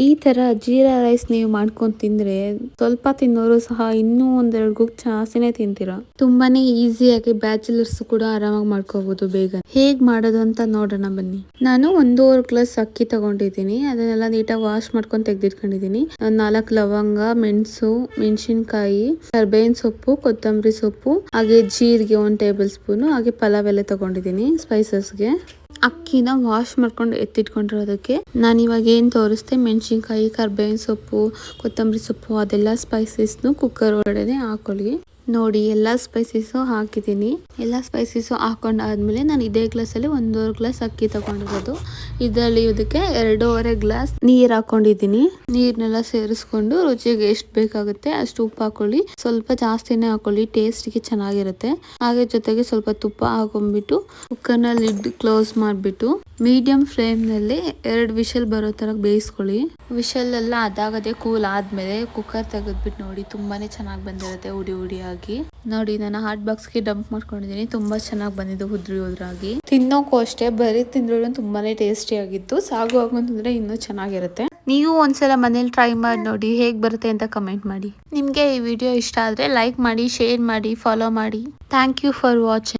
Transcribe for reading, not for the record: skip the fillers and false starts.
ಈ ತರ ಜೀರಾ ರೈಸ್ ನೀವು ಮಾಡ್ಕೊಂಡು ತಿಂದ್ರೆ ಸ್ವಲ್ಪ ತಿನ್ನೋರು ಸಹ ಇನ್ನೂ ಒಂದೆರಡು ಗುಕ್ ಜಾಸ್ತಿನೇ ತಿಂತೀರಾ. ತುಂಬಾನೇ ಈಸಿಯಾಗಿ ಬ್ಯಾಚುಲರ್ಸ್ ಕೂಡ ಆರಾಮಾಗಿ ಮಾಡ್ಕೋಬಹುದು ಬೇಗ. ಹೇಗ್ ಮಾಡೋದು ಅಂತ ನೋಡೋಣ ಬನ್ನಿ. ನಾನು 1.5 ಗ್ಲಾಸ್ ಅಕ್ಕಿ ತಗೊಂಡಿದ್ದೀನಿ. ಅದನ್ನೆಲ್ಲ ನೀಟಾಗಿ ವಾಶ್ ಮಾಡ್ಕೊಂಡು ತೆಗೆದಿಟ್ಕೊಂಡಿದ್ದೀನಿ. 4 ಲವಂಗ, ಮೆಣಸು, ಮೆಣಸಿನಕಾಯಿ, ಕರ್ಬೇವಿನ ಸೊಪ್ಪು, ಕೊತ್ತಂಬರಿ ಸೊಪ್ಪು, ಹಾಗೆ ಜೀರಿಗೆ 1 ಟೇಬಲ್ ಸ್ಪೂನ್, ಹಾಗೆ ಪಲಾವ್ ಎಲೆ ತಗೊಂಡಿದ್ದೀನಿ ಸ್ಪೈಸಸ್ಗೆ. ಅಕ್ಕಿನ ವಾಶ್ ಮಾಡ್ಕೊಂಡು ಎತ್ತಿಟ್ಕೊಂಡಿರೋದಕ್ಕೆ ನಾನು ಇವಾಗ ಏನ್ ತೋರಿಸ್ತೆ ಮೆಣಸಿನಕಾಯಿ, ಕರ್ಬೇವಿನ ಸೊಪ್ಪು, ಕೊತ್ತಂಬರಿ ಸೊಪ್ಪು ಅದೆಲ್ಲ ಸ್ಪೈಸಸ್ನು ಕುಕ್ಕರ್ ಒಳಗಡೆ ಹಾಕೊಳ್ಳಿ. ನೋಡಿ ಎಲ್ಲಾ ಸ್ಪೈಸಸ್ ಹಾಕಿದ್ದೀನಿ. ಎಲ್ಲಾ ಸ್ಪೈಸಸ್ ಹಾಕೊಂಡಾದ್ಮೇಲೆ ನಾನು ಇದೇ ಗ್ಲಾಸ್ ಅಲ್ಲಿ 1.5 ಗ್ಲಾಸ್ ಅಕ್ಕಿ ತಗೊಂಡಿರೋದು. ಇದರಲ್ಲಿ ಇದಕ್ಕೆ 2.5 ಗ್ಲಾಸ್ ನೀರ್ ಹಾಕೊಂಡಿದ್ದೀನಿ. ನೀರ್ನೆಲ್ಲ ಸೇರಿಸ್ಕೊಂಡು ರುಚಿಗೆ ಎಷ್ಟು ಬೇಕಾಗುತ್ತೆ ಅಷ್ಟು ಉಪ್ಪು ಹಾಕೊಳ್ಳಿ. ಸ್ವಲ್ಪ ಜಾಸ್ತಿನೇ ಹಾಕೊಳ್ಳಿ, ಟೇಸ್ಟ್ಗೆ ಚೆನ್ನಾಗಿರುತ್ತೆ. ಹಾಗೆ ಜೊತೆಗೆ ಸ್ವಲ್ಪ ತುಪ್ಪ ಹಾಕೊಂಡ್ಬಿಟ್ಟು ಕುಕ್ಕರ್ನ ಲಿಡ್ ಕ್ಲೋಸ್ ಮಾಡ್ಬಿಟ್ಟು ಮೀಡಿಯಂ ಫ್ಲೇಮ್ ನಲ್ಲಿ 2 ವಿಷಲ್ ಬರೋ ತರ ಬೇಯಿಸ್ಕೊಳ್ಳಿ. ವಿಷಲ್ ಎಲ್ಲ ಅದಾಗದೆ ಕೂಲ್ ಆದ್ಮೇಲೆ ಕುಕ್ಕರ್ ತೆಗೆದ್ಬಿಟ್ಟು ನೋಡಿ ತುಂಬಾನೇ ಚೆನ್ನಾಗಿ ಬಂದಿರುತ್ತೆ ಉಡಿ ಉಡಿಯಾಗಿ. ನೋಡಿ ನಾನು ಹಾಟ್ ಬಾಕ್ಸ್ಗೆ ಡಂಪ್ ಮಾಡ್ಕೊಂಡಿದ್ದೀನಿ. ತುಂಬಾ ಚೆನ್ನಾಗಿ ಬಂದಿದೆ ಉದ್ರಾಗಿ. ತಿನ್ನೋಕ್ಕೂ ಅಷ್ಟೇ ಬರೀ ತಿಂದ್ರು ತುಂಬಾನೇ ಟೇಸ್ಟಿ ಆಗಿತ್ತು. ಸಾಗು ಹಾಕೊಂತಿಂದ್ರೆ ಇನ್ನೂ ಚೆನ್ನಾಗಿರುತ್ತೆ. ನೀವು ಒಂದ್ಸಲ ಮನೇಲಿ ಟ್ರೈ ಮಾಡಿ ನೋಡಿ ಹೇಗ್ ಬರುತ್ತೆ ಅಂತ ಕಮೆಂಟ್ ಮಾಡಿ. ನಿಮ್ಗೆ ಈ ವಿಡಿಯೋ ಇಷ್ಟ ಆದ್ರೆ ಲೈಕ್ ಮಾಡಿ, ಶೇರ್ ಮಾಡಿ, ಫಾಲೋ ಮಾಡಿ. Thank you for watching.